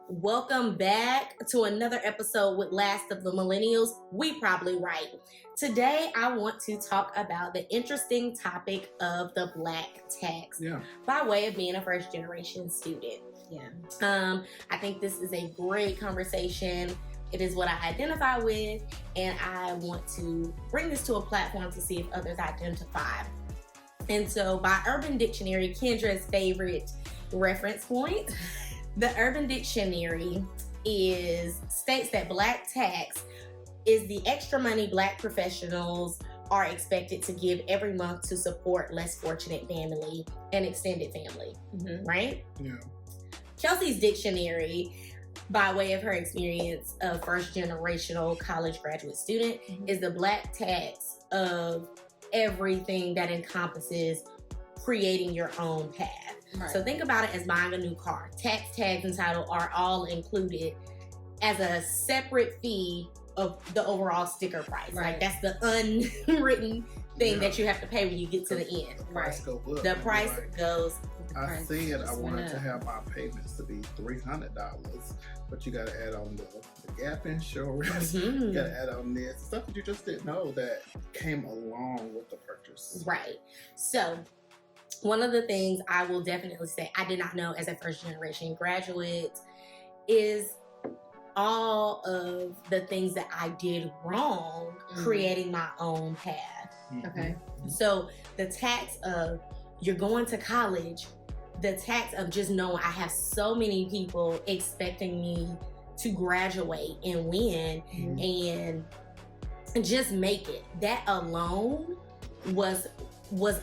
Welcome back to another episode with Last of the Millennials, We Probably Right. Today, I want to talk about the interesting topic of the Black tax by way of being a first generation student. I think this is a great conversation. It is what I identify with, and I want to bring this to a platform to see if others identify. And so by Urban Dictionary, Kendra's favorite reference point, the Urban Dictionary states that Black tax is the extra money Black professionals are expected to give every month to support less fortunate family and extended family, right? Yeah. Kelsey's dictionary, by way of her experience of first generational college graduate student, is the Black tax of everything that encompasses creating your own path. Right. So think about it as buying a new car. Tax, tags, and title are all included as a separate fee of the overall sticker price. Right. Like that's the unwritten thing that you have to pay when you get to the end. The price goes up. The price goes. I said I wanted to have my payments to be $300, but you got to add on the gap insurance. You got to add on this stuff that you just didn't know that came along with the purchase. Right. So one of the things I will definitely say I did not know as a first generation graduate is all of the things that I did wrong creating my own path. Okay. So the tax of you're going to college, the tax of just knowing I have so many people expecting me to graduate and win and just make it. That alone was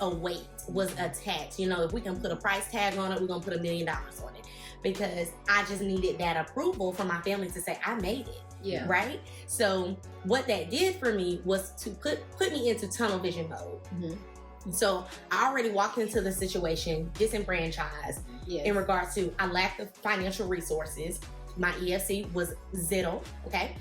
a weight, was a tax. You know, if we can put a price tag on it, we're gonna put $1 million on it. Because I just needed that approval from my family to say I made it. Yeah. Right? So what that did for me was to put me into tunnel vision mode. So I already walked into the situation disenfranchised in regards to I lacked the financial resources. My EFC was zero, okay?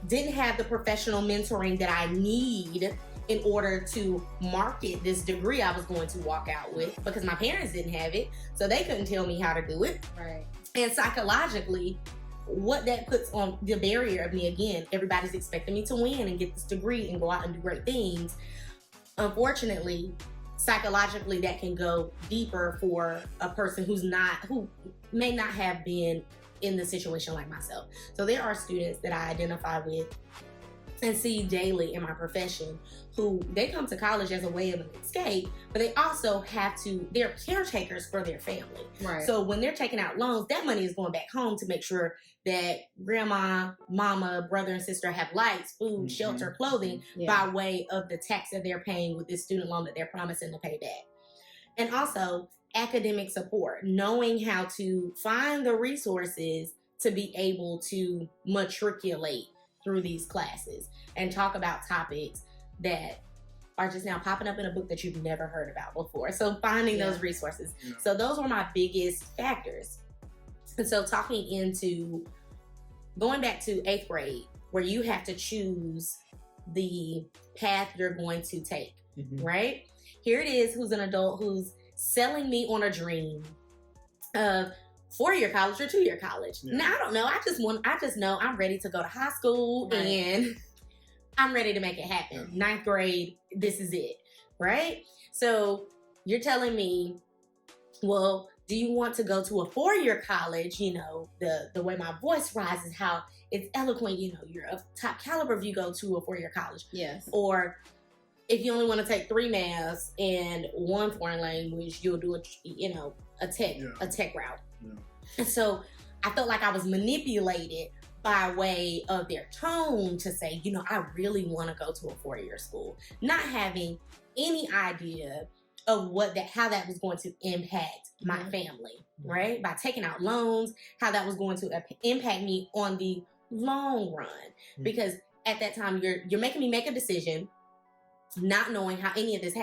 Didn't have the professional mentoring that I need in order to market this degree I was going to walk out with because my parents didn't have it, so they couldn't tell me how to do it. Right. And psychologically, what that puts on the barrier of me, again, everybody's expecting me to win and get this degree and go out and do great things. Unfortunately, psychologically, that can go deeper for a person who may not have been in the situation like myself. So there are students that I identify with and see daily in my profession who they come to college as a way of an escape, but they also they're caretakers for their family. Right. So when they're taking out loans, that money is going back home to make sure that grandma, mama, brother, and sister have lights, food, shelter, clothing by way of the tax that they're paying with this student loan that they're promising to pay back. And also academic support, knowing how to find the resources to be able to matriculate through these classes and talk about topics that are just now popping up in a book that you've never heard about before. So finding those resources. So those were my biggest factors. And so going back to 8th grade, where you have to choose the path you're going to take, right? Here it is, who's an adult who's selling me on a dream of 4-year college or 2-year college. Now, I don't know. I just know I'm ready to go to high school and I'm ready to make it happen. 9th grade, this is it, right? So you're telling me, well, do you want to go to a 4-year college? You know, the way my voice rises, how it's eloquent, you know, you're of top caliber if you go to a 4-year college. Yes. Or if you only want to take 3 maths and 1 foreign language, you'll do a tech route. And so I felt like I was manipulated by way of their tone to say, you know, I really want to go to a 4-year school, not having any idea of how that was going to impact my family, right? By taking out loans, how that was going to impact me on the long run. Because at that time, you're making me make a decision, not knowing how any of this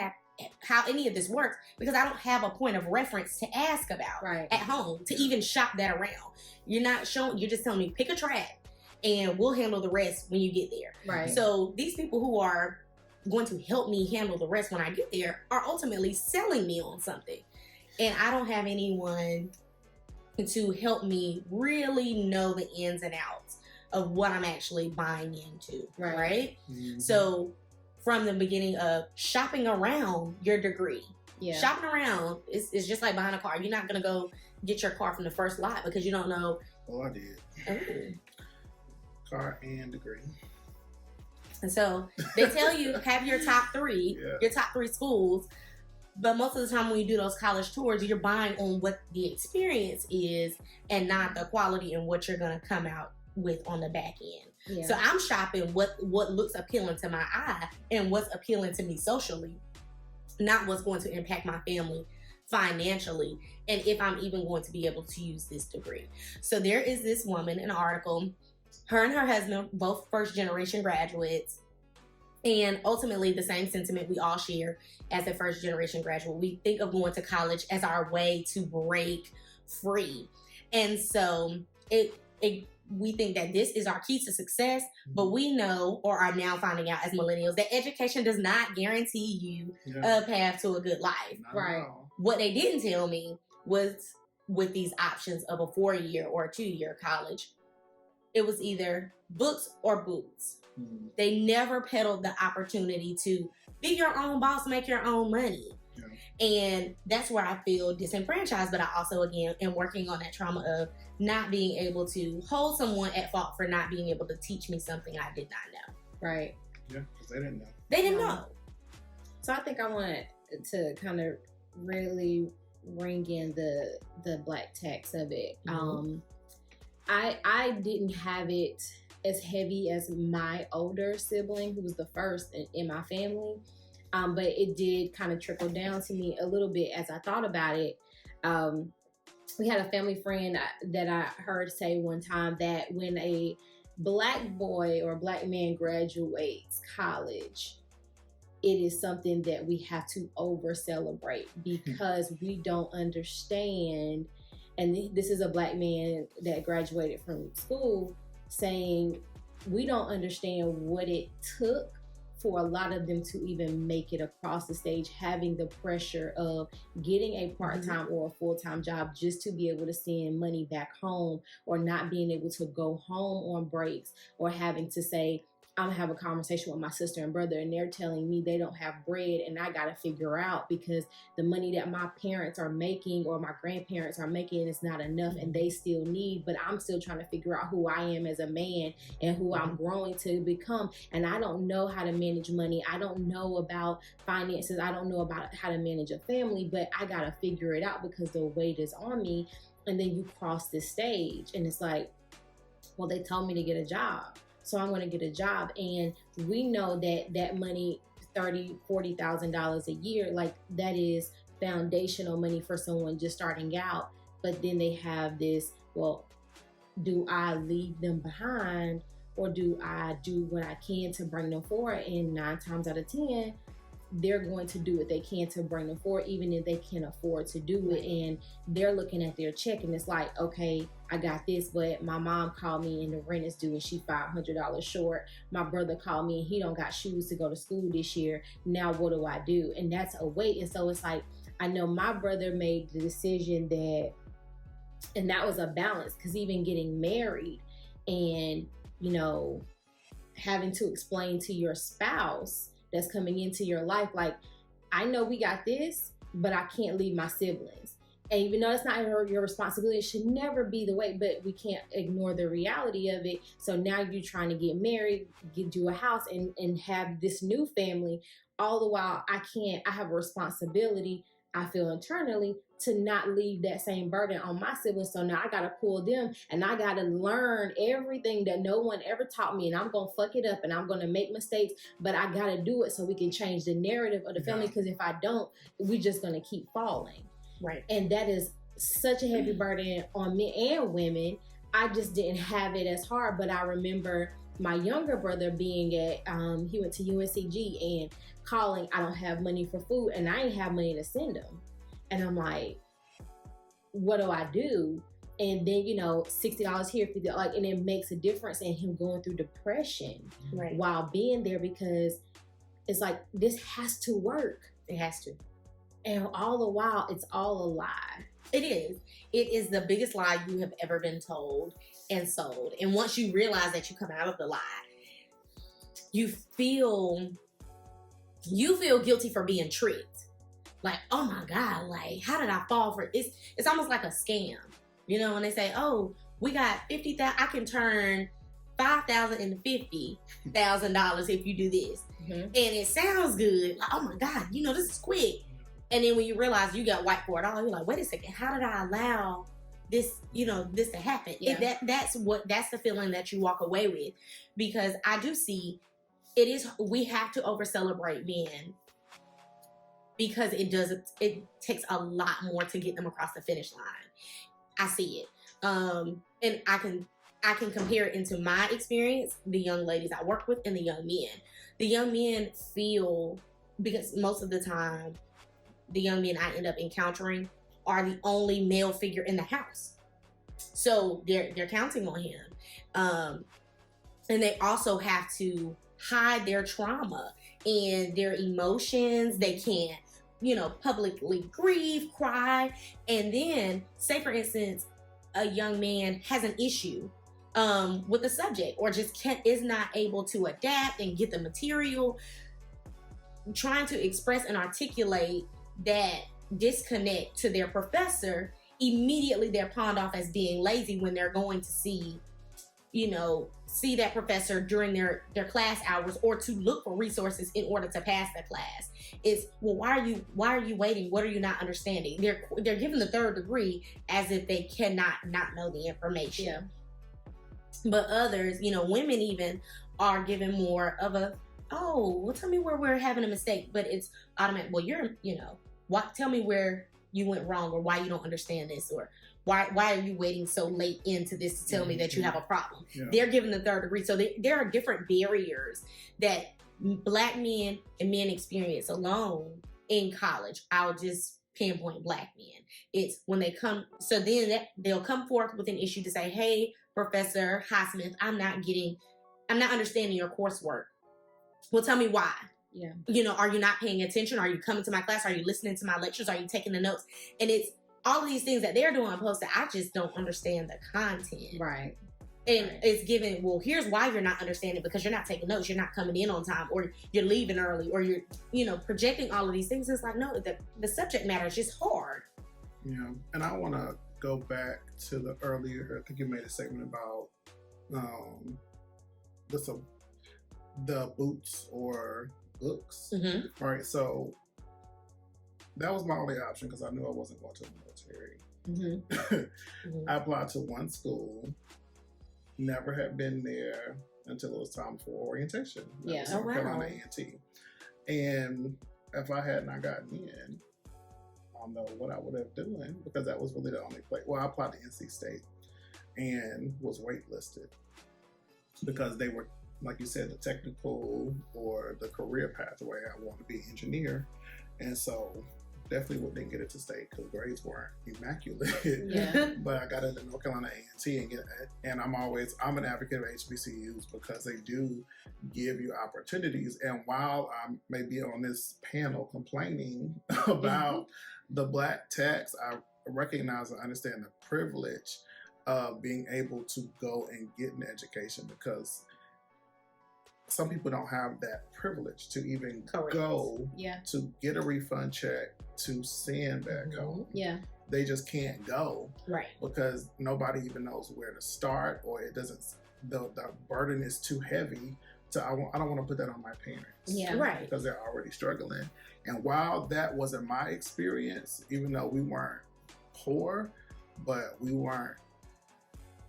works, because I don't have a point of reference to ask about at home to even shop that around. You're just telling me pick a track and we'll handle the rest when you get there. Right. So these people who are going to help me handle the rest when I get there are ultimately selling me on something. And I don't have anyone to help me really know the ins and outs of what I'm actually buying into, right? Mm-hmm. So from the beginning of shopping around your degree, shopping around is just like buying a car. You're not going to go get your car from the first lot because you don't know. Oh, I did. Car and degree. And so they tell you have your top three schools. But most of the time when you do those college tours, you're buying on what the experience is and not the quality and what you're going to come out with on the back end. Yeah. So I'm shopping what looks appealing to my eye and what's appealing to me socially, not what's going to impact my family financially and if I'm even going to be able to use this degree. So there is this woman, an article, her and her husband, both first generation graduates, and ultimately the same sentiment we all share as a first generation graduate. We think of going to college as our way to break free. And so we think that this is our key to success, but we know, or are now finding out as millennials, that education does not guarantee you a path to a good life. Right. What they didn't tell me was with these options of a 4-year or a 2-year college, it was either books or boots. They never peddled the opportunity to be your own boss, make your own money. Yeah. And that's where I feel disenfranchised. But I also, again, am working on that trauma of not being able to hold someone at fault for not being able to teach me something I did not know. Right. Yeah, because they didn't know. They didn't know. So I think I want to kind of really ring in the black tax of it. Mm-hmm. I didn't have it as heavy as my older sibling, who was the first in my family. But it did kind of trickle down to me a little bit as I thought about it. We had a family friend that I heard say one time that when a black boy or black man graduates college, it is something that we have to over celebrate because we don't understand. And this is a black man that graduated from school saying, we don't understand what it took for a lot of them to even make it across the stage, having the pressure of getting a part-time or a full-time job just to be able to send money back home, or not being able to go home on breaks, or having to say, I'm gonna have a conversation with my sister and brother and they're telling me they don't have bread and I gotta figure out because the money that my parents are making or my grandparents are making is not enough and they still need, but I'm still trying to figure out who I am as a man and who I'm growing to become. And I don't know how to manage money. I don't know about finances. I don't know about how to manage a family, but I gotta figure it out because the weight is on me. And then you cross this stage and it's like, well, they told me to get a job, so I'm going to get a job. And we know that money, $30,000, $40,000 a year, like that is foundational money for someone just starting out. But then they have this, well, do I leave them behind or do I do what I can to bring them forward? And 9 times out of 10, they're going to do what they can to bring them forward, even if they can't afford to do it. And they're looking at their check and it's like, okay, I got this, but my mom called me and the rent is due and she $500 short. My brother called me and he don't got shoes to go to school this year. Now what do I do? And that's a weight. And so it's like, I know my brother made the decision that, and that was a balance, because even getting married and, you know, having to explain to your spouse that's coming into your life, like, I know we got this, but I can't leave my siblings. And even though it's not your responsibility, it should never be the way, but we can't ignore the reality of it. So now you're trying to get married, get you a house and have this new family. All the while, I have a responsibility, I feel internally, to not leave that same burden on my siblings. So now I got to pull them and I got to learn everything that no one ever taught me. And I'm going to fuck it up and I'm going to make mistakes, but I got to do it so we can change the narrative of the family. Because if I don't, we're just going to keep falling. Right. And that is such a heavy burden on men and women. I just didn't have it as hard. But I remember my younger brother being at, he went to UNCG and calling, I don't have money for food, and I ain't have money to send him. And I'm like, what do I do? And then, you know, $60 here, $50, like, and it makes a difference in him going through depression while being there, because it's like, this has to work. It has to. And all the while, it's all a lie. It is. It is the biggest lie you have ever been told and sold. And once you realize that you come out of the lie, you feel guilty for being tricked. Like, oh my God, like, how did I fall for it? It's almost like a scam. You know, when they say, oh, we got 50,000, I can turn 5,000 into $50,000 if you do this. Mm-hmm. And it sounds good. Like, oh my God, you know, this is quick. And then when you realize you got wiped for it all, you're like, wait a second, how did I allow this, you know, this to happen? Yeah. That's the feeling that you walk away with. Because I do see we have to over celebrate men, because it takes a lot more to get them across the finish line. I see it. And I can compare it into my experience, the young ladies I work with and the young men. The young men feel, because most of the time, the young men I end up encountering are the only male figure in the house. So they're counting on him. And they also have to hide their trauma and their emotions. They can't, you know, publicly grieve, cry. And then, say for instance, a young man has an issue with the subject, or just is not able to adapt and get the material, trying to express and articulate that disconnect to their professor. Immediately they're pawned off as being lazy when they're going to see that professor during their class hours, or to look for resources in order to pass the class. It's, well, why are you waiting? What are you not understanding? They're given the third degree as if they cannot not know the information. Yeah. But others, you know, women even, are given more of a, oh, well, tell me where we're having a mistake. But it's automatic. Well, tell me where you went wrong, or why you don't understand this, or why are you waiting so late into this to tell me that you have a problem? Yeah. They're given the third degree. So there are different barriers that Black men and men experience alone in college. I'll just pinpoint Black men. It's when they come, so then they'll come forth with an issue to say, hey, Professor Highsmith, I'm not understanding your coursework. Well, tell me why. Yeah. You know, are you not paying attention? Are you coming to my class? Are you listening to my lectures? Are you taking the notes? And it's all of these things that they're doing opposed to, I just don't understand the content. Right. And it's given, well, here's why you're not understanding, because you're not taking notes, you're not coming in on time, or you're leaving early, or you're, you know, projecting all of these things. It's like, no, the subject matter is just hard. Yeah. And I want to go back to the earlier, I think you made a statement about the boots or books. Mm-hmm. Right. So that was my only option, because I knew I wasn't going to the military. Mm-hmm. Mm-hmm. I applied to one school, never had been there until it was time for orientation. Yeah. North Carolina A&T. And if I had not gotten in, I don't know what I would have done, because that was really the only place. Well, I applied to NC State and was waitlisted because they were, like you said, the technical or the career pathway. I wanted to be an engineer. And so definitely didn't get it to state because grades weren't immaculate. Yeah. But I got into North Carolina A&T and I'm an advocate of HBCUs because they do give you opportunities. And while I may be on this panel complaining about the Black tax, I recognize and understand the privilege of being able to go and get an education, because some people don't have that privilege to even go to get a refund check to send back home. Yeah. They just can't go. Right. Because nobody even knows where to start, or it doesn't, the burden is too heavy. So I don't want to put that on my parents. Yeah. Right. Because they're already struggling. And while that wasn't my experience, even though we weren't poor, but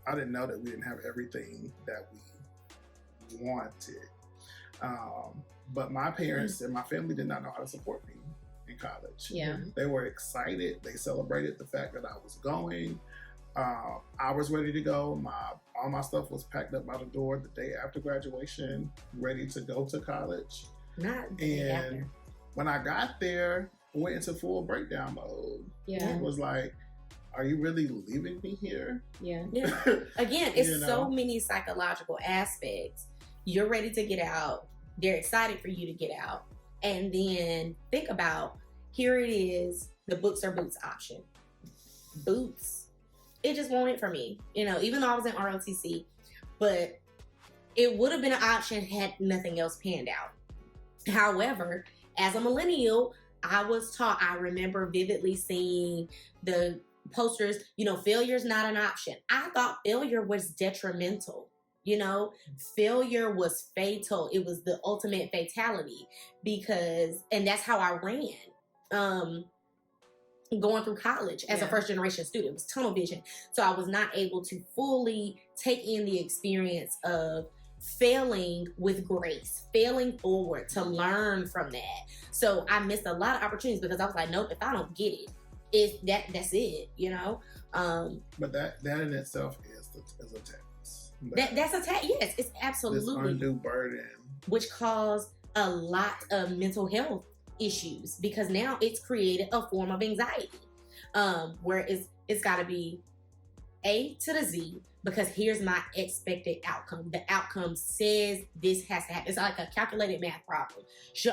I didn't know that we didn't have everything that we wanted. But my parents and my family did not know how to support me in college. Yeah. They were excited. They celebrated the fact that I was going. I was ready to go. All my stuff was packed up by the door the day after graduation, ready to go to college. When I got there, I went into full breakdown mode. Yeah. It was like, are you really leaving me here? Yeah. Yeah. Again, it's so many psychological aspects. You're ready to get out. They're excited for you to get out. And then think about, here it is, the books or boots option. boots. It just wasn't for me, even though I was in ROTC, but it would have been an option had nothing else panned out. However, as a millennial, I was taught, I remember vividly seeing the posters, failure's not an option. I thought failure was detrimental. Failure was fatal. It was the ultimate fatality and that's how I ran. Going through college as a first generation student, it was tunnel vision. So I was not able to fully take in the experience of failing with grace, failing forward to learn from that. So I missed a lot of opportunities because I was like, nope, if I don't get it, that's it, But that in itself is a tax. That's a tax. Yes, it's absolutely this undue burden, which caused a lot of mental health issues because now it's created a form of anxiety, where it's got to be A to the Z. Because here's my expected outcome. The outcome says this has to happen. It's like a calculated math problem.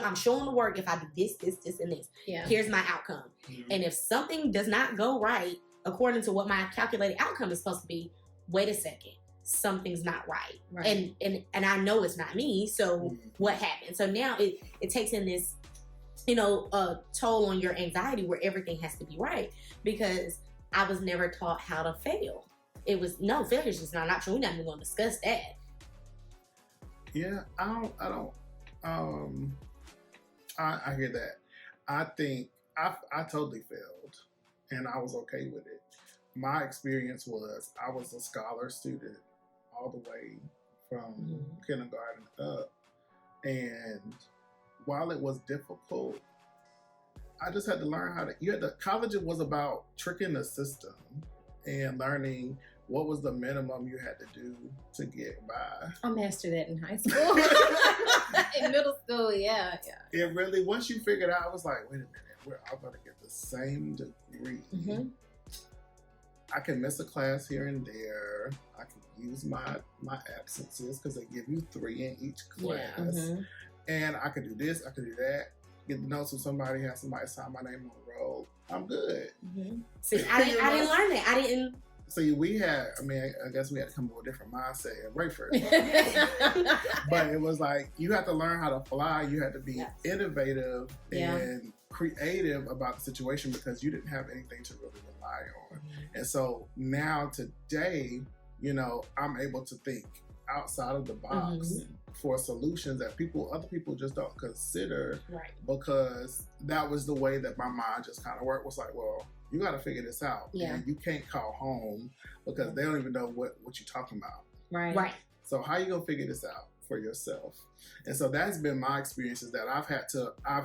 I'm showing the work if I do this, and this. Yeah. Here's my outcome. Mm-hmm. And if something does not go right according to what my calculated outcome is supposed to be, wait a second, something's not right. And I know it's not me. So what happened? So now it takes in this, toll on your anxiety where everything has to be right because I was never taught how to fail. It was failure is just not an option. We're not even going to discuss that. Yeah, I hear that. I think I totally failed, and I was okay with it. My experience was I was a scholar student all the way from kindergarten up, and while it was difficult, I just had to learn how to. College was about tricking the system and learning what was the minimum you had to do to get by. I mastered that in high school. In middle school, yeah. It really, once you figured out, I was like, wait a minute, we're all going to get the same degree. Mm-hmm. I can miss a class here and there. I can use my absences because they give you 3 in each class. Yeah. Mm-hmm. And I can do this, I can do that. Get the notes from somebody, have somebody sign my name on the roll. I'm good. Mm-hmm. See, I didn't learn that. I didn't. See, I guess we had to come up with a different mindset at Rayford. But it was like, you have to learn how to fly. You had to be innovative and creative about the situation because you didn't have anything to really rely on. Mm-hmm. And so now today, I'm able to think outside of the box for solutions that other people just don't consider because that was the way that my mind just kind of worked. Was like, well, you got to figure this out. Yeah. And you can't call home because they don't even know what you're talking about. Right. So how you going to figure this out for yourself? And so that's been my experience is that I've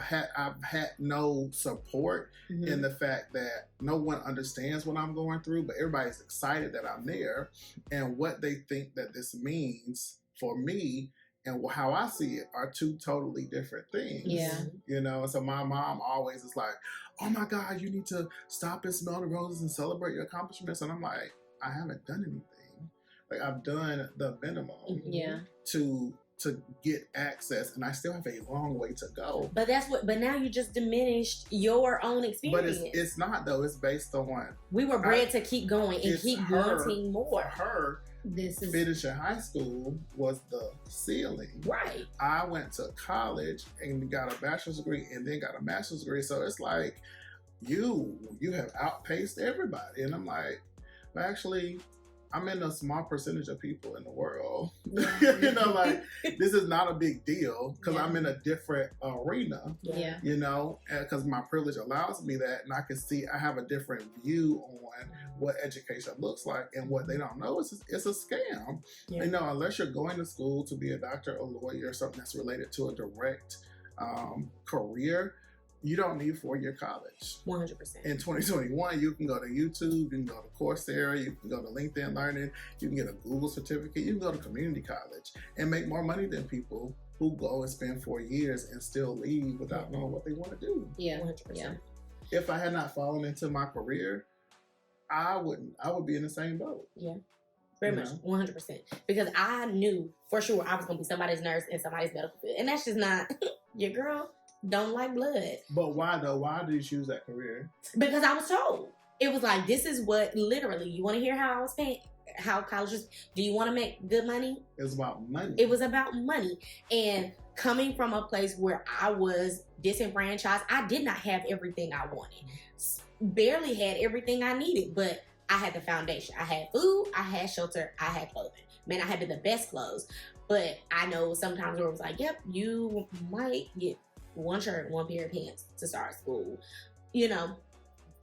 had no support in the fact that no one understands what I'm going through, but everybody's excited that I'm there and what they think that this means for me and how I see it are 2 totally different things. Yeah. And so my mom always is like, oh my God, you need to stop and smell the roses and celebrate your accomplishments. And I'm like, I haven't done anything. Like I've done the minimum to get access, and I still have a long way to go. But now you just diminished your own experience. But it's not though. It's based on we were bred to keep going and keep wanting more. For her, finishing high school was the ceiling. Right. I went to college and got a bachelor's degree and then got a master's degree. So it's like you have outpaced everybody, and I'm like, well, actually, I'm in a small percentage of people in the world. Like this is not a big deal because I'm in a different arena. Yeah. Because my privilege allows me that, and I can see I have a different view on what education looks like, and what they don't know is it's a scam. Yeah. Unless you're going to school to be a doctor, a lawyer, or something that's related to a direct career. You don't need 4-year college. 100%. In 2021, you can go to YouTube, you can go to Coursera, you can go to LinkedIn Learning, you can get a Google certificate, you can go to community college and make more money than people who go and spend 4 years and still leave without knowing what they want to do. Yeah, 100%. Yeah. If I had not fallen into my career, I would be in the same boat. Yeah. Very much, 100%. Because I knew for sure I was going to be somebody's nurse in somebody's medical field. And that's just not your girl. Don't like blood. But why though? Why did you choose that career? Because I was told. it was like, this is what, literally, you want to hear how I was paying, how colleges, do you want to make good money? It was about money. It was about money. And coming from a place where I was disenfranchised, I did not have everything I wanted. Barely had everything I needed, but I had the foundation. I had food, I had shelter, I had clothing. Man, I had the best clothes. But I know sometimes where it was like, yep, you might get one shirt, one pair of pants to start school. You know?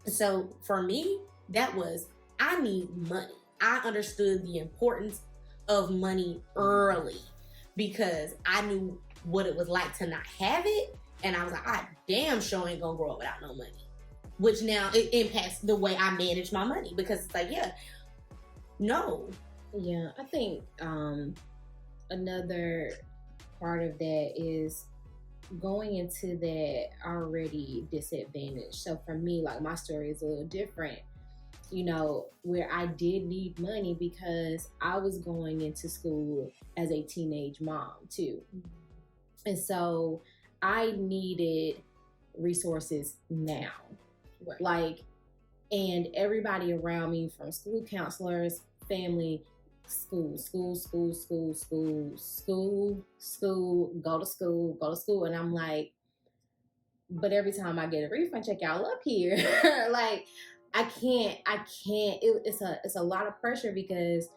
So for me, that was, I need money. I understood the importance of money early because I knew what it was like to not have it. And I was like, I damn sure ain't gonna grow up without no money. Which now it impacts the way I manage my money because it's like, yeah, no. Yeah, I think another part of that is going into that already disadvantaged. So for me, like my story is a little different, you know, where I did need money because I was going into school as a teenage mom too. And so I needed resources now. Right. Like, and everybody around me from school counselors, family, school, go to school. And I'm like, but every time I get a refund check, y'all up here. Like, I can't, it's a lot of pressure because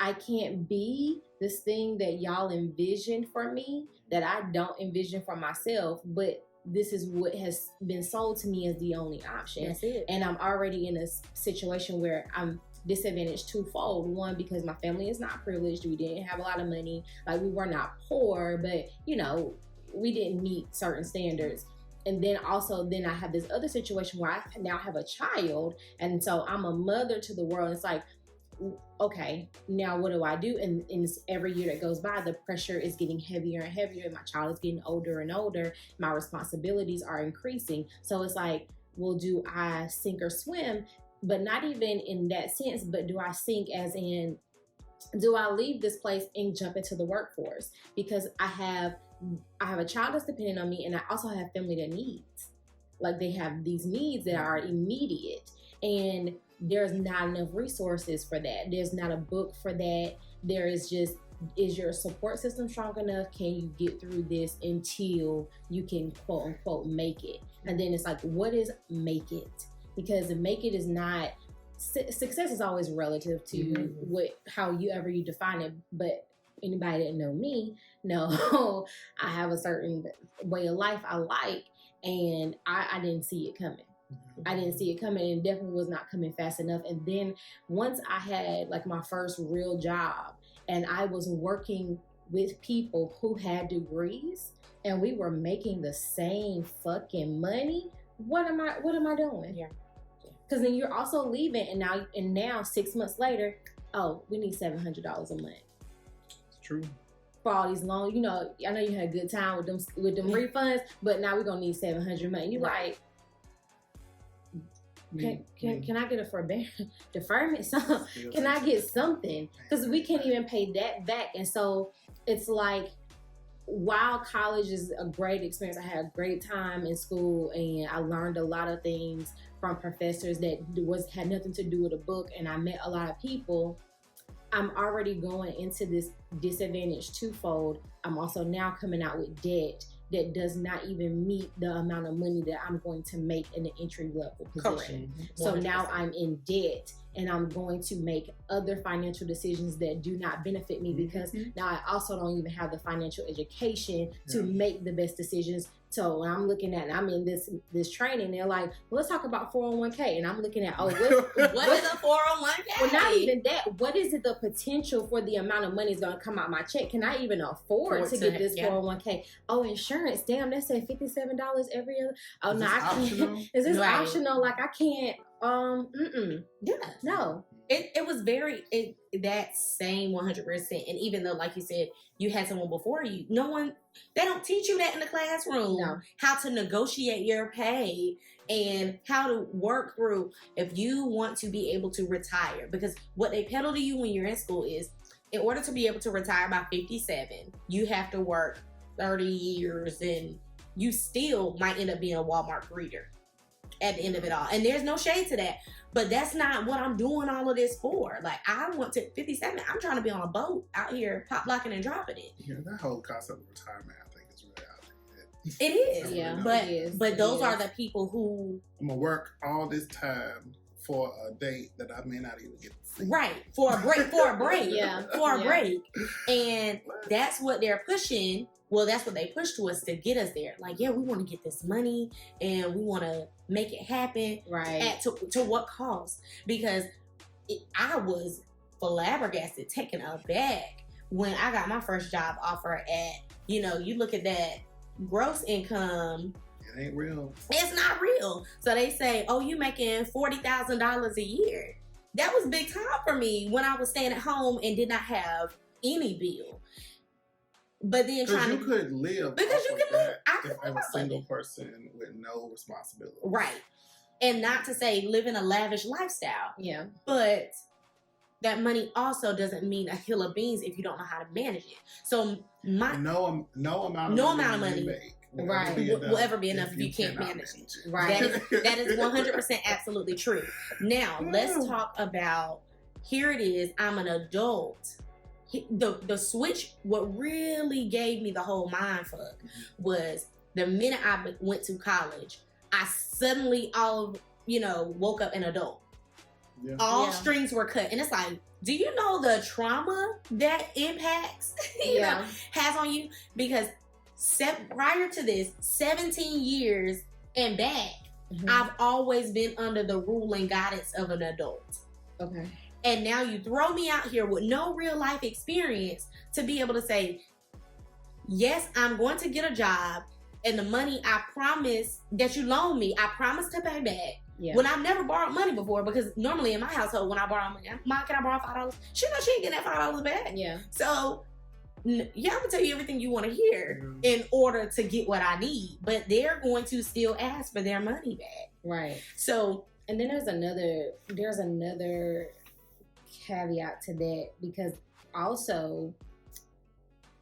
I can't be this thing that y'all envision for me that I don't envision for myself, but this is what has been sold to me as the only option. That's it. And I'm already in a situation where I'm disadvantaged twofold. One, because my family is not privileged. We didn't have a lot of money. Like, we were not poor, but, you know, we didn't meet certain standards. And then also, then I have this other situation where I now have a child. And so I'm a mother to the world. It's like, okay, now what do I do? And every year that goes by, the pressure is getting heavier and heavier. My child is getting older and older. My responsibilities are increasing. So it's like, well, do I sink or swim? But not even in that sense, but do I sink as in, do I leave this place and jump into the workforce? Because I have a child that's dependent on me, and I also have family that needs. Like, they have these needs that are immediate. And there's not enough resources for that. There's not a book for that. There is just, is your support system strong enough? Can you get through this until you can quote unquote make it? And then it's like, what is make it? Because make it is not, success is always relative to however you define it. But anybody that know me know I have a certain way of life I like, and I didn't see it coming. I didn't see it coming, and definitely was not coming fast enough. And then once I had like my first real job and I was working with people who had degrees and we were making the same fucking money, what am I doing? Yeah. Because then you're also leaving, and now 6 months later, oh, we need $700 a month. It's true. For all these long, you know, I know you had a good time with them refunds, but now we're gonna need $700 a month. You right. Can I get a deferment? Can I get something? Because we can't even pay that back. And so it's like, while college is a great experience, I had a great time in school and I learned a lot of things from professors that had nothing to do with a book, and I met a lot of people. I'm already going into this disadvantage twofold. I'm also now coming out with debt that does not even meet the amount of money that I'm going to make in the entry level position. Correct. So now I'm in debt, and I'm going to make other financial decisions that do not benefit me because now I also don't even have the financial education to make the best decisions. So when I'm looking at, I'm in this training, they're like, well, let's talk about 401k. And I'm looking at, what is a 401k? Well, not even that. What is it, the potential for the amount of money is going to come out my check? Can I even afford to get this 401k? Oh, insurance. Damn, they said $57 every other. Oh, no, I can't. Is this optional? Like, I can't. Yeah. No. It was that same 100%. And even though, like you said, you had someone before you, they don't teach you that in the classroom. No. How to negotiate your pay and how to work through if you want to be able to retire. Because what they peddle to you when you're in school is, in order to be able to retire by 57, you have to work 30 years and you still might end up being a Walmart greeter at the end of it all. And there's no shade to that. But that's not what I'm doing all of this for. Like, I want to, 57, I'm trying to be on a boat out here, pop locking and dropping it. Yeah, that whole concept of retirement, I think, is really outdated. It is. Yeah. But those are the people who... I'm going to work all this time for a date that I may not even get to see. Right. For a break. Yeah. For a break. And that's what they're pushing. Well, that's what they push to us to get us there. Like, yeah, we want to get this money and we want to make it happen. Right. To what cost? Because I was flabbergasted, taken aback when I got my first job offer at, you know, you look at that gross income. It ain't real. It's not real. So they say, oh, you making $40,000 a year. That was big time for me when I was staying at home and did not have any bill. But then because you could live. Because you can live. I could live as a single person with no responsibility. Right. And not to say living a lavish lifestyle. Yeah. But that money also doesn't mean a hill of beans if you don't know how to manage it. So no amount of money you make will ever be enough if you can't manage it. Right. That is 100% absolutely true. Now, let's talk about, here it is, I'm an adult. The switch, what really gave me the whole mind fuck was the minute I went to college, I suddenly woke up an adult. Yeah. All strings were cut. And it's like, do you know the trauma that impacts, has on you? Because prior to this, 17 years and back, I've always been under the rule and guidance of an adult. Okay. And now you throw me out here with no real life experience to be able to say, yes, I'm going to get a job, and the money I promise that you loan me, I promise to pay back. Yeah. When I've never borrowed money before, because normally in my household, when I borrow money, Mom, can I borrow $5? She knows she ain't getting that $5 back. Yeah. So, yeah, I'm gonna tell you everything you want to hear in order to get what I need, but they're going to still ask for their money back. Right. So, and then there's another caveat to that, because also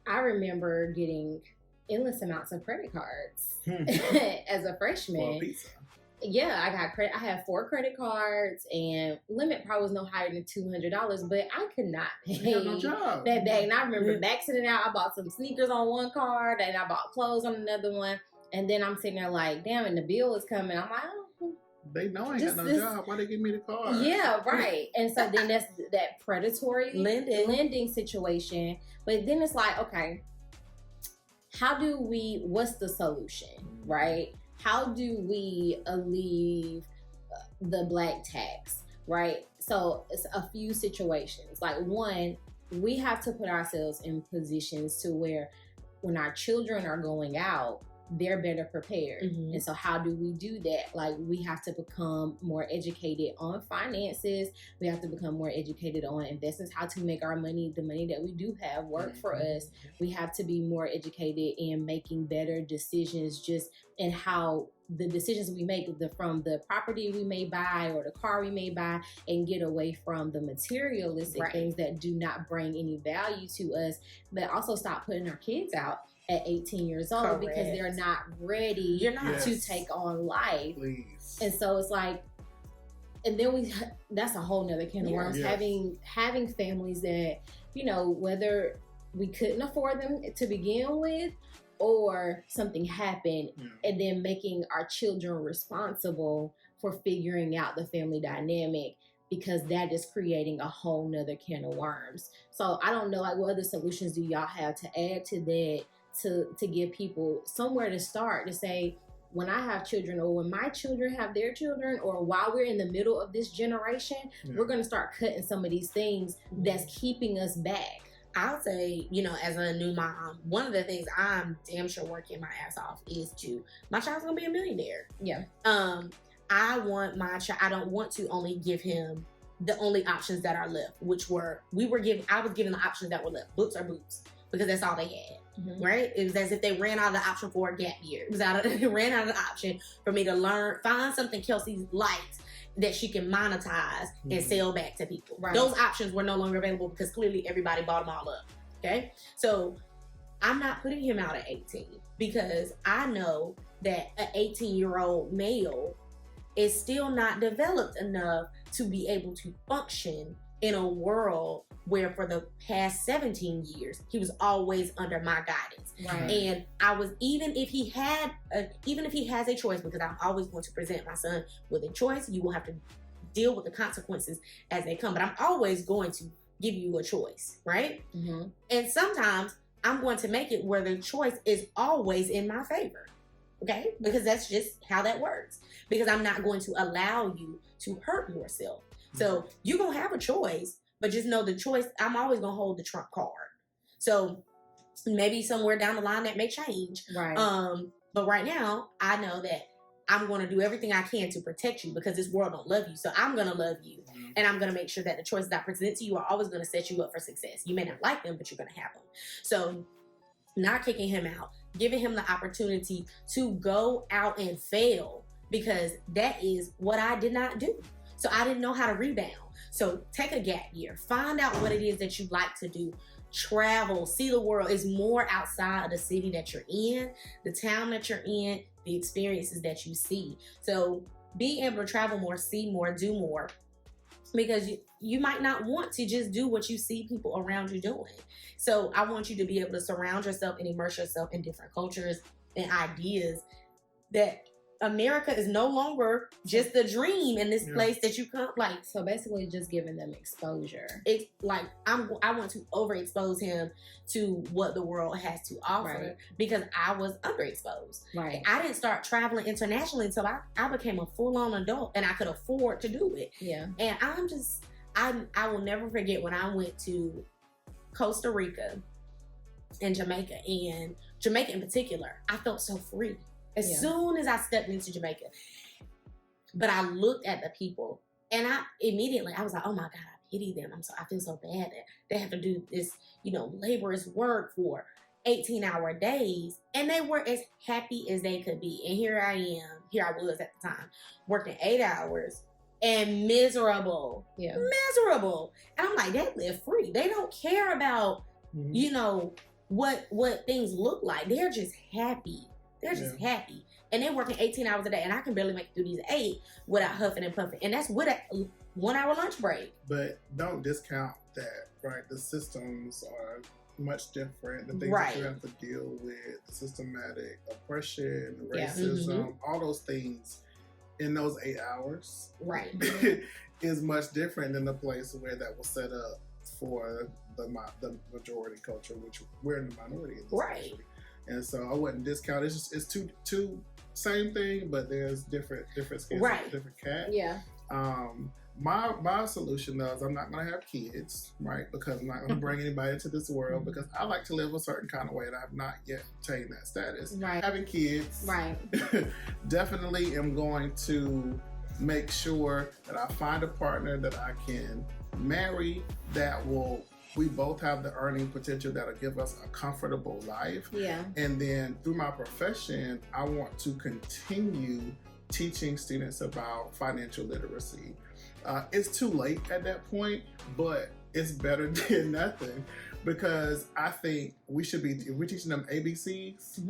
I remember getting endless amounts of credit cards as a freshman. Yeah, I got credit. I had 4 credit cards, and limit probably was no higher than $200, but I could not pay that back. And I remember maxing it out. I bought some sneakers on one card, and I bought clothes on another one. And then I'm sitting there like, damn, and the bill is coming. I'm like, oh, they know I ain't got no job. Why they give me the card? Yeah, right. And so then that's that predatory lending situation. But then it's like, okay, what's the solution, right? How do we alleviate the black tax, right? So it's a few situations. Like, one, we have to put ourselves in positions to where when our children are going out, they're better prepared. And so how do we do that? Like, we have to become more educated on finances. We have to become more educated on investments, how to make our money, the money that we do have, work for us. We have to be more educated in making better decisions, just in how the decisions we make, from the property we may buy or the car we may buy, and get away from the materialistic things that do not bring any value to us, but also stop putting our kids out at 18 years old because they're not ready to take on life. Please. And so it's like, and then that's a whole nother can of worms, having families that, whether we couldn't afford them to begin with, or something happened, and then making our children responsible for figuring out the family dynamic, because that is creating a whole nother can of worms. So I don't know, like, what other solutions do y'all have to add to that, to give people somewhere to start, to say, when I have children, or when my children have their children, or while we're in the middle of this generation, we're going to start cutting some of these things that's keeping us back. I'll say, as a new mom, one of the things I'm damn sure working my ass off is my child's gonna be a millionaire. Yeah. I want my child, I don't want to only give him the only options that are left, which I was given the options that were left, books or boots, because that's all they had, right? It was as if they ran out of the option for a gap year. They ran out of the option for me to find something Kelsey likes that she can monetize and sell back to people. Right. Those options were no longer available because clearly everybody bought them all up. Okay? So I'm not putting him out at 18 because I know that an 18-year-old male is still not developed enough to be able to function in a world where for the past 17 years, he was always under my guidance. Right. And I was, even if he has a choice, because I'm always going to present my son with a choice, you will have to deal with the consequences as they come. But I'm always going to give you a choice, right? Mm-hmm. And sometimes I'm going to make it where the choice is always in my favor, okay? Because that's just how that works. Because I'm not going to allow you to hurt yourself. So you're going to have a choice, but just know the choice, I'm always going to hold the trump card. So maybe somewhere down the line that may change. Right. But right now, I know that I'm going to do everything I can to protect you because this world don't love you. So I'm going to love you. And I'm going to make sure that the choices I present to you are always going to set you up for success. You may not like them, but you're going to have them. So not kicking him out, giving him the opportunity to go out and fail, because that is what I did not do. So I didn't know how to rebound. So take a gap year. Find out what it is that you like to do. Travel. See the world. It's more outside of the city that you're in, the town that you're in, the experiences that you see. So being able to travel more, see more, do more. Because you might not want to just do what you see people around you doing. So I want you to be able to surround yourself and immerse yourself in different cultures and ideas, that America is no longer just a dream in this place that you come, like. So basically just giving them exposure. It's like I want to overexpose him to what the world has to offer, because I was underexposed. Right. I didn't start traveling internationally until I became a full-on adult and I could afford to do it. Yeah. And I will never forget when I went to Costa Rica and Jamaica in particular. I felt so free. As soon as I stepped into Jamaica. But I looked at the people and I was like, oh my God, I pity them. I feel so bad that they have to do this, laborious work for 18-hour days. And they were as happy as they could be. And here I was at the time, working 8 hours and miserable. Yeah. Miserable. And I'm like, they live free. They don't care about, what things look like. They're just happy. They're just happy. And they're working 18 hours a day. And I can barely make it through these 8 without huffing and puffing. And that's with a 1 hour lunch break. But don't discount that, right? The systems are much different. The things that you have to deal with, the systematic oppression, racism, all those things in those 8 hours. Right. is much different than the place where that was set up for the majority culture, which we're in the minority in this country. And so I wouldn't discount. It's two same thing, but there's different skins, different cat. Yeah. My solution is I'm not gonna have kids, right? Because I'm not gonna bring anybody into this world, because I like to live a certain kind of way, and I have not yet attained that status. Right. Having kids, right? Definitely am going to make sure that I find a partner that I can marry we both have the earning potential that'll give us a comfortable life. Yeah. And then through my profession, I want to continue teaching students about financial literacy. It's too late at that point, but it's better than nothing, because I think we should be, if we're teaching them ABCs,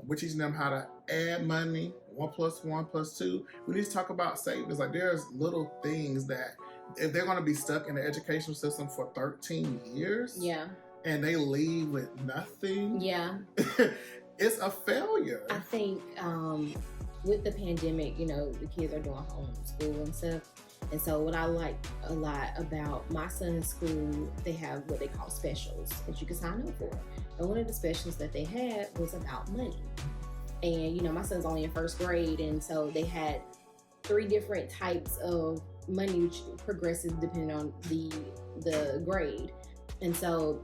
we're teaching them how to add money, 1 + 1 + 2. We need to talk about savings. Like, there's little things that, if they're going to be stuck in the educational system for 13 years, and they leave with nothing, it's a failure. I think with the pandemic, the kids are doing homeschool and stuff. And so what I like a lot about my son's school, they have what they call specials that you can sign up for. And one of the specials that they had was about money. And, my son's only in 1st grade. And so they had 3 different types of money, which progresses depending on the grade. And so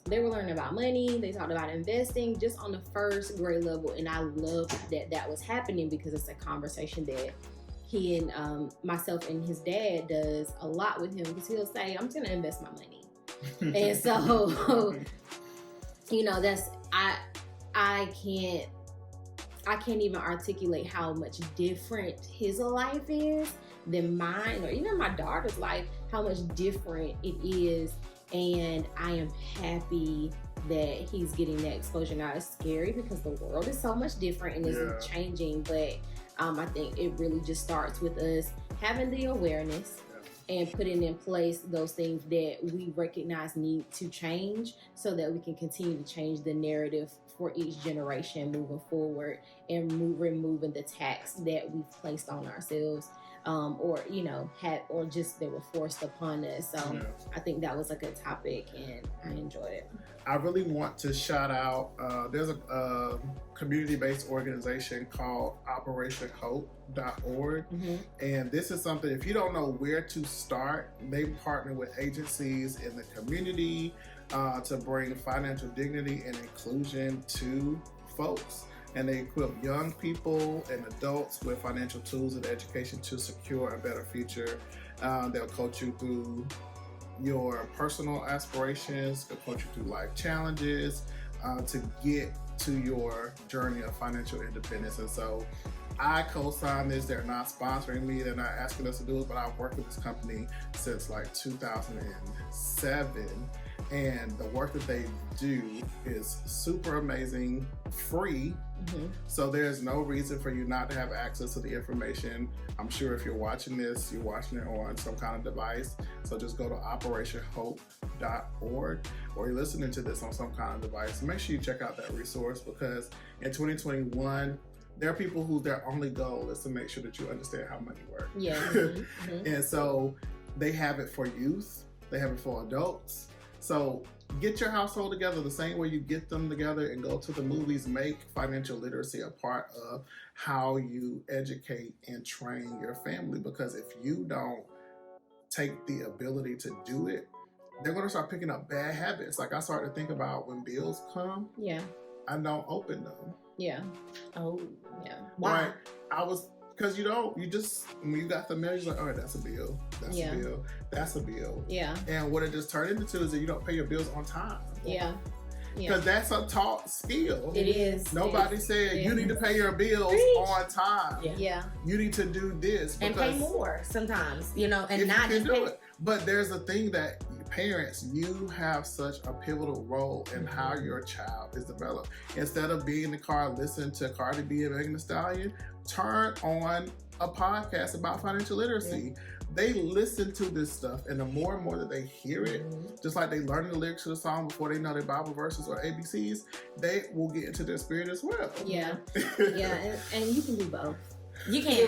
they were learning about money. They talked about investing just on the 1st grade level. And I loved that was happening, because it's a conversation that he and myself and his dad does a lot with him, because he'll say, I'm just going to invest my money. And so, that's, I can't even articulate how much different his life is than mine, or even my daughter's life, how much different it is. And I am happy that he's getting that exposure. Now, it's scary because the world is so much different and it's changing, but I think it really just starts with us having the awareness and putting in place those things that we recognize need to change so that we can continue to change the narrative for each generation moving forward and removing the tax that we've placed on ourselves. Or just they were forced upon us. I think that was a good topic and I enjoyed it. I really want to shout out, there's a community-based organization called operationhope.org. And this is something, if you don't know where to start, they partner with agencies in the community to bring financial dignity and inclusion to folks. And they equip young people and adults with financial tools and education to secure a better future. They'll coach you through your personal aspirations, they'll coach you through life challenges to get to your journey of financial independence. And so I co-sign this. They're not sponsoring me. They're not asking us to do it, but I've worked with this company since like 2007. And the work that they do is super amazing, free. So there's no reason for you not to have access to the information. I'm sure if you're watching this, you're watching it on some kind of device. So just go to operationhope.org, or you're listening to this on some kind of device. Make sure you check out that resource, because in 2021, there are people who their only goal is to make sure that you understand how money works. And so they have it for youth, they have it for adults. So get your household together the same way you get them together and go to the movies. Make financial literacy a part of how you educate and train your family, because if you don't take the ability to do it, they're going to start picking up bad habits. Like I started to think about when bills come, I don't open them. Why? Right? Because when you got the measures, like, all right, that's a bill, that's a bill, that's a bill. And what it just turned into is that you don't pay your bills on time. Because that's a taught skill. It is. Nobody said you need to pay your bills on time. You need to do this. And pay more sometimes, and not just do it. But there's a thing that parents, you have such a pivotal role in how your child is developed. Instead of being in the car, listen to Cardi B and Megan Thee Stallion, turn on a podcast about financial literacy. They listen to this stuff, and the more and more that they hear it, just like they learn the lyrics to the song before they know their Bible verses or ABCs, they will get into their spirit as well. And you can do both. You can. You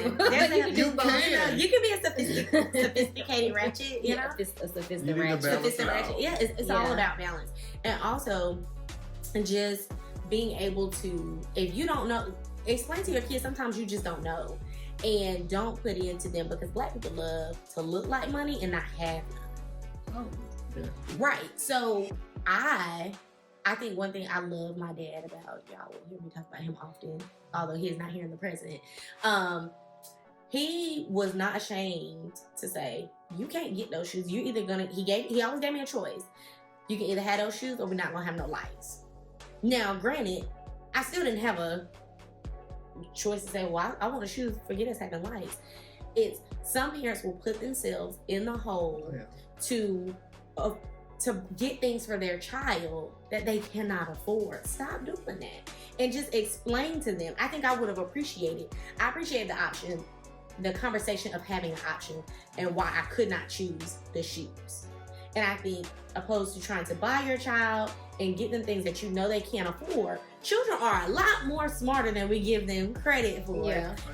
can be a sophisticated ratchet, a sophisticated ratchet. Yeah, it's all about balance. And also, just being able to, if you don't know, explain to your kids, sometimes you just don't know. And don't put it into them, because Black people love to look like money and not have none. Right. So I think one thing I love my dad about, y'all will hear me talk about him often, although he is not here in the present. He was not ashamed to say, you can't get those shoes. You're either gonna, he always gave me a choice. You can either have those shoes or we're not gonna have no lights. Now, granted, I still didn't have a choice to say, well, I want the shoes, forget us having lights. It's some parents will put themselves in the hole to get things for their child that they cannot afford. Stop doing that. And just explain to them. I think I would have appreciated the option, the conversation of having an option, and why I could not choose the shoes. And I think, opposed to trying to buy your child and get them things that you know they can't afford, children are a lot more smarter than we give them credit for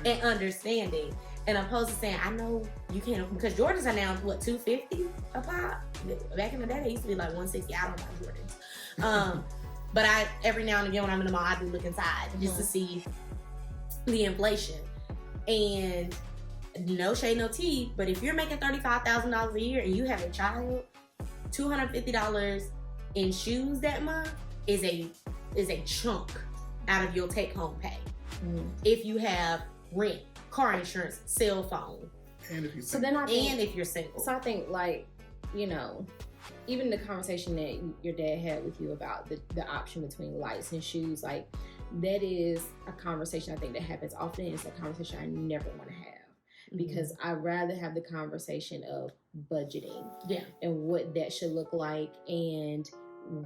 and understanding. And opposed to saying, I know you can't, because Jordans are now, what, $250 a pop? Back in the day, they used to be like $160. I don't buy Jordans. But every now and again when I'm in the mall, I do look inside just to see the inflation. And no shade, no tea, but if you're making $35,000 a year and you have a child, $250 in shoes that month is a chunk out of your take-home pay. If you have rent, car insurance, cell phone, and if you're single. If you're single. So I think, like, even the conversation that your dad had with you about the option between lights and shoes, like, that is a conversation I think that happens often. It's a conversation I never want to have, because I'd rather have the conversation of budgeting and what that should look like, and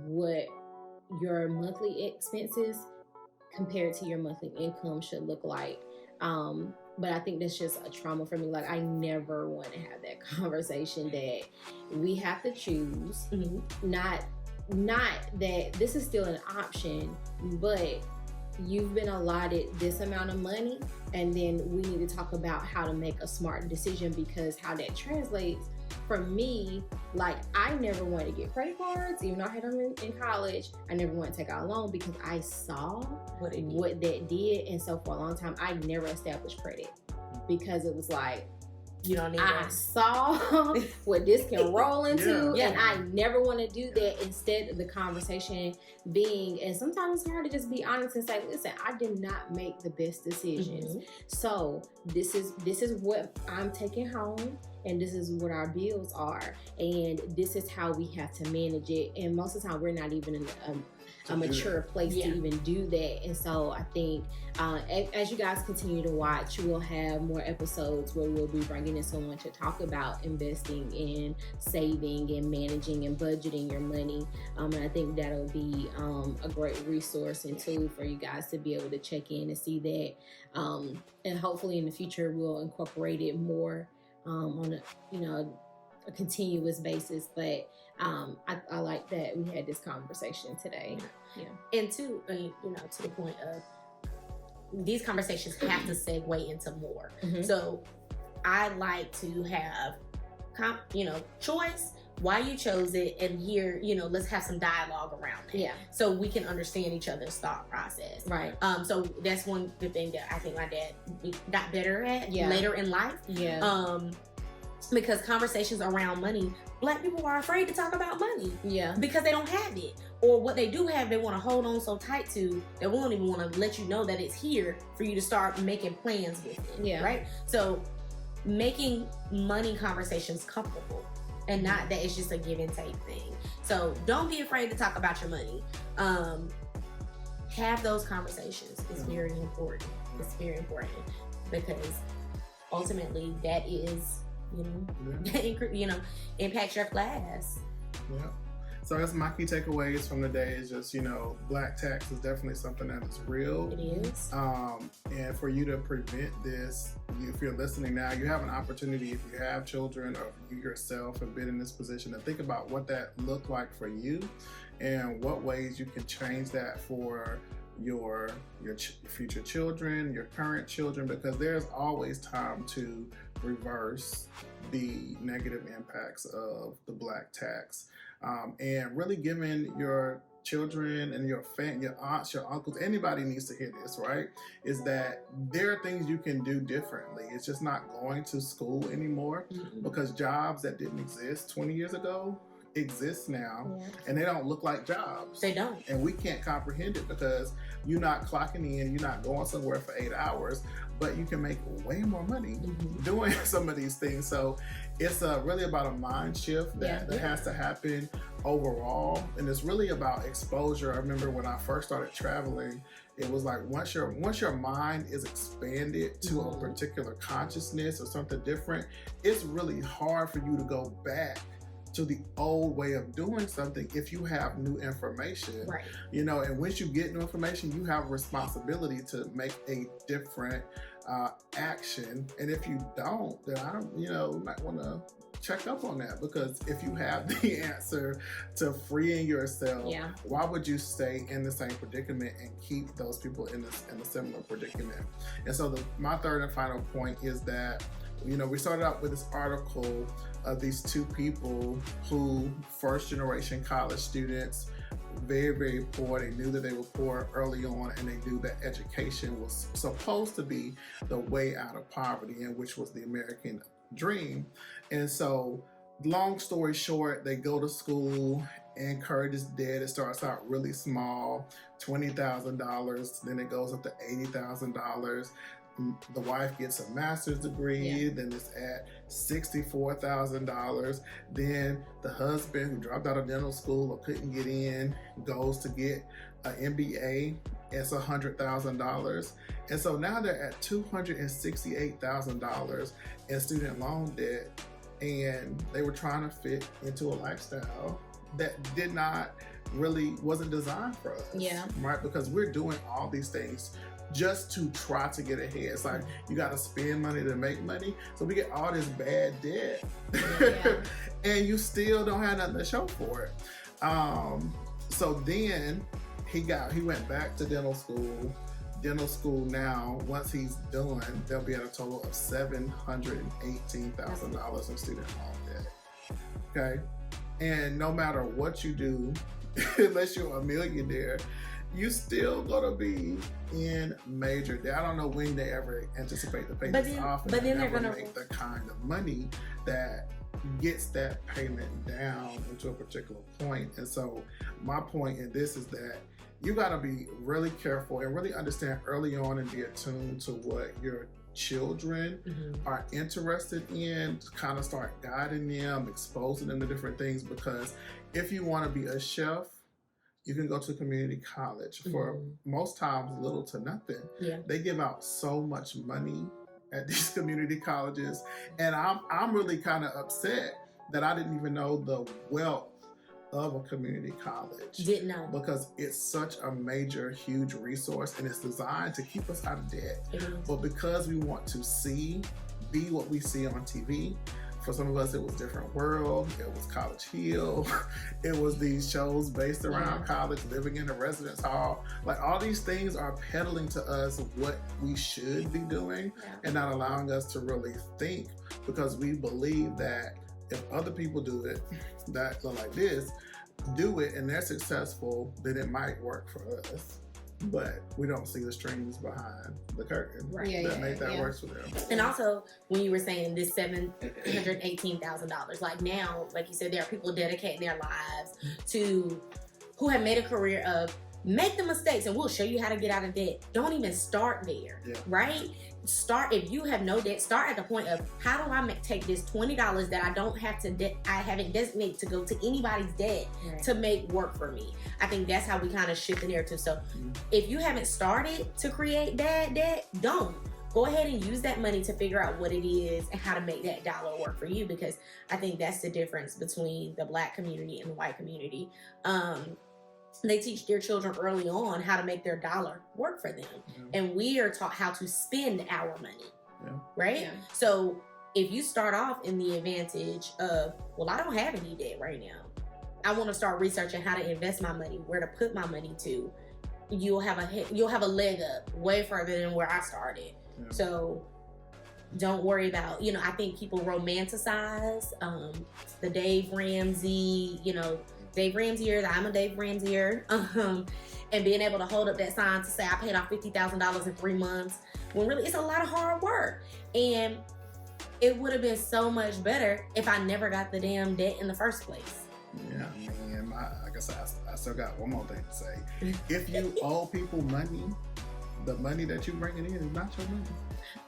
what your monthly expenses compared to your monthly income should look like. But I think that's just a trauma for me. Like, I never want to have that conversation that we have to choose. Not that this is still an option, but you've been allotted this amount of money, and then we need to talk about how to make a smart decision, because how that translates for me, like, I never wanted to get credit cards, even though I had them in college. I never wanted to take out a loan because I saw what that did. And so for a long time, I never established credit because it was like, you don't need I saw what this can roll into, and I never want to do that. Instead of the conversation being, and sometimes it's hard to just be honest and say, listen, I did not make the best decisions. So this is what I'm taking home, and this is what our bills are, and this is how we have to manage it. And most of the time, we're not even in a mature place to even do that. And so I think as you guys continue to watch, we'll have more episodes where we'll be bringing in someone to talk about investing and saving and managing and budgeting your money. And I think that'll be a great resource and tool for you guys to be able to check in and see that. And hopefully in the future, we'll incorporate it more on a continuous basis. But I like that we had this conversation today. And to to the point of, these conversations have to segue into more. So I like to have choice, why you chose it, and here let's have some dialogue around it, so we can understand each other's thought process. Right. So that's one good thing that I think my dad got better at later in life. Because conversations around money, Black people are afraid to talk about money. Because they don't have it. Or what they do have, they want to hold on so tight to, they won't even want to let you know that it's here for you to start making plans with it. Right? So making money conversations comfortable, and not that it's just a give and take thing. So don't be afraid to talk about your money. Have those conversations. It's very important. It's very important, because ultimately that is impacts your class. So that's my key takeaways from the day is just, Black tax is definitely something that is real. It is. And for you to prevent this, if you're listening now, you have an opportunity, if you have children or you yourself have been in this position, to think about what that looked like for you and what ways you can change that for your future children, your current children, because there's always time to reverse the negative impacts of the Black tax, and really giving your children and your aunts, your uncles, anybody needs to hear this, right? Is that there are things you can do differently. It's just not going to school anymore, because jobs that didn't exist 20 years ago exist now, and they don't look like jobs. They don't. And we can't comprehend it because you're not clocking in, you're not going somewhere for 8 hours, but you can make way more money doing some of these things. So it's really about a mind shift that has to happen overall. And it's really about exposure. I remember when I first started traveling, it was like once your mind is expanded to a particular consciousness or something different, it's really hard for you to go back to the old way of doing something if you have new information. Right. And once you get new information, you have a responsibility to make a different action. And if you don't, then you might want to check up on that, because if you have the answer to freeing yourself, why would you stay in the same predicament and keep those people in a similar predicament? And so my third and final point is that we started out with this article of these two people who, first generation college students, very, very poor. They knew that they were poor early on, and they knew that education was supposed to be the way out of poverty, and which was the American dream. And so, long story short, they go to school, and Kurt is dead. It starts out really small, $20,000, then it goes up to $80,000. The wife gets a master's degree, then it's at $64,000. Then the husband, who dropped out of dental school or couldn't get in, goes to get an MBA. It's $100,000. And so now they're at $268,000 in student loan debt, and they were trying to fit into a lifestyle that did not really wasn't designed for us. Yeah. Right? Because we're doing all these things just to try to get ahead. It's like you got to spend money to make money. So we get all this bad debt. Yeah. And you still don't have nothing to show for it. So then he went back to dental school. Dental school now, once he's done, they'll be at a total of $718,000 in student loan debt. Okay? And no matter what you do, unless you're a millionaire, you still gonna be in major debt. I don't know when they ever anticipate to pay this off, but then they're gonna make the kind of money that gets that payment down into a particular point. And so my point in this is that you gotta be really careful and really understand early on and be attuned to what your children are interested in, to kind of start guiding them, exposing them to different things. Because if you want to be a chef, you can go to community college for most times little to nothing. Yeah. They give out so much money at these community colleges, and I'm really kind of upset that I didn't even know the wealth of a community college. Didn't know. Because it's such a major, huge resource, and it's designed to keep us out of debt. But because we want to be what we see on TV, for some of us it was Different World, it was College Hill, it was these shows based around college, living in a residence hall. Like, all these things are peddling to us what we should be doing and not allowing us to really think, because we believe that if other people do it that look like this, do it, and they're successful, then it might work for us. But we don't see the strings behind the curtain that make that work for them. And also, when you were saying this $718,000, like now, like you said, there are people dedicating their lives to who have made a career of make the mistakes and we'll show you how to get out of debt. Don't even start there, right? Start, if you have no debt, start at the point of how do I take this $20 that I don't have to I haven't designated to go to anybody's debt to make work for me. I think that's how we kind of shift the narrative. So if you haven't started to create bad debt, don't. Go ahead and use that money to figure out what it is and how to make that dollar work for you, because I think that's the difference between the Black community and the white community. They teach their children early on how to make their dollar work for them. And we are taught how to spend our money, right? So if you start off in the advantage of, well, I don't have any debt right now, I want to start researching how to invest my money, where to put my money to, you'll have a leg up way further than where I started. So don't worry about, I think people romanticize the Dave Ramsey, Dave Ramseyer, I'm a Dave Ramseyer, and being able to hold up that sign to say I paid off $50,000 in 3 months, when really it's a lot of hard work. And it would have been so much better if I never got the damn debt in the first place. Yeah, man, I guess I still got one more thing to say. If you owe people money, the money that you're bringing in is not your money.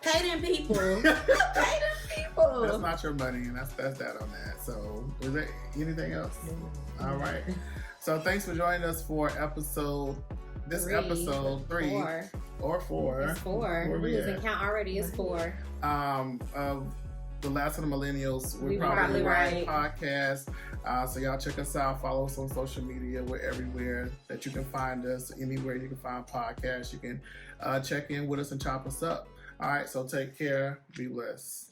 Pay them people. Pay them people. That's not your money, and that's that on that. So, is there anything else? All right. So, thanks for joining us for episode 3 or 4. It's 4. Who doesn't count already? It's 4. Of the Last of the Millennials, We're Probably Right podcast. So y'all check us out. Follow us on social media. We're everywhere that you can find us. Anywhere you can find podcasts, you can check in with us and chop us up. All right, so take care. Be blessed.